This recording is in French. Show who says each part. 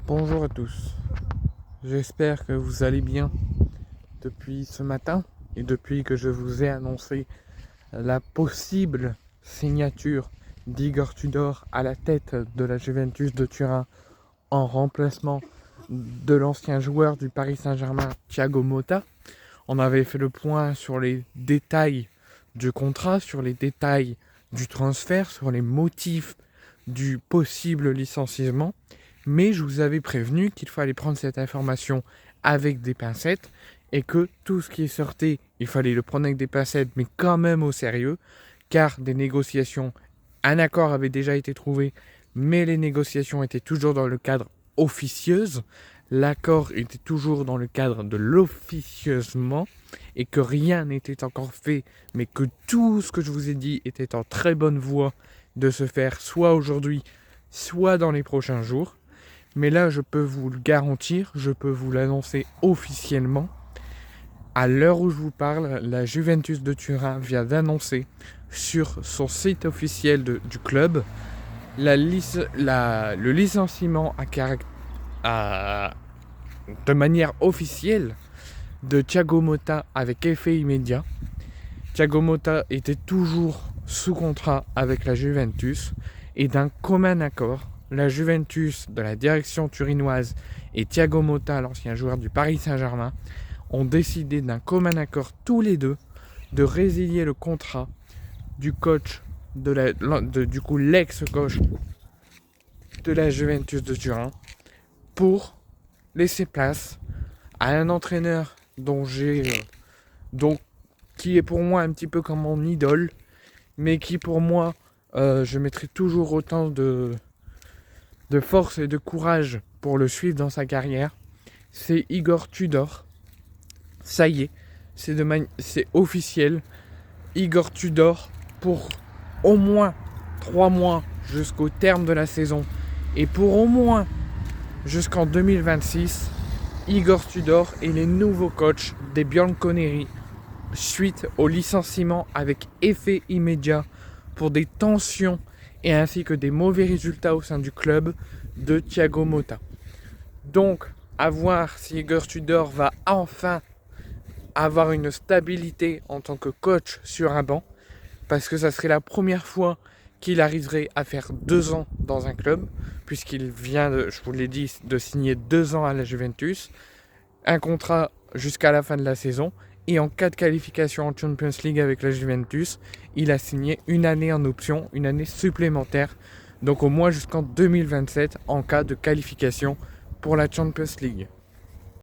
Speaker 1: Bonjour à tous, j'espère que vous allez bien depuis ce matin et depuis que je vous ai annoncé la possible signature d'Igor Tudor à la tête de la Juventus de Turin en remplacement de l'ancien joueur du Paris Saint-Germain Thiago Motta. On avait fait le point sur les détails du contrat, sur les détails du transfert, sur les motifs du possible licenciement. Mais je vous avais prévenu qu'il fallait prendre cette information avec des pincettes et que tout ce qui est sorti, il fallait le prendre avec des pincettes, mais quand même au sérieux, car des négociations, un accord avait déjà été trouvé, mais les négociations étaient toujours dans le cadre officieuse, l'accord était toujours dans le cadre de l'officieusement, et que rien n'était encore fait, mais que tout ce que je vous ai dit était en très bonne voie de se faire soit aujourd'hui, soit dans les prochains jours. Mais là, je peux vous le garantir, je peux vous l'annoncer officiellement. À l'heure où je vous parle, la Juventus de Turin vient d'annoncer sur son site officiel du club le licenciement de manière officielle de Thiago Motta avec effet immédiat. Thiago Motta était toujours sous contrat avec la Juventus et d'un commun accord, la Juventus de la direction turinoise et Thiago Motta, l'ancien joueur du Paris Saint-Germain, ont décidé d'un commun accord tous les deux de résilier le contrat du coach du coup l'ex-coach de la Juventus de Turin pour laisser place à un entraîneur qui est pour moi un petit peu comme mon idole, mais qui pour moi je mettrai toujours autant de force et de courage pour le suivre dans sa carrière. C'est Igor Tudor. Ça y est, c'est officiel. Igor Tudor pour au moins 3 mois jusqu'au terme de la saison et pour au moins jusqu'en 2026, Igor Tudor est le nouveau coach des Bianconeri suite au licenciement avec effet immédiat pour des tensions et ainsi que des mauvais résultats au sein du club de Thiago Motta. Donc, à voir si Igor Tudor va enfin avoir une stabilité en tant que coach sur un banc, parce que ça serait la première fois qu'il arriverait à faire 2 ans dans un club, puisqu'il vient, je vous l'ai dit, de signer 2 ans à la Juventus, un contrat jusqu'à la fin de la saison, et en cas de qualification en Champions League avec la Juventus, il a signé une année en option, une année supplémentaire, donc au moins jusqu'en 2027 en cas de qualification pour la Champions League.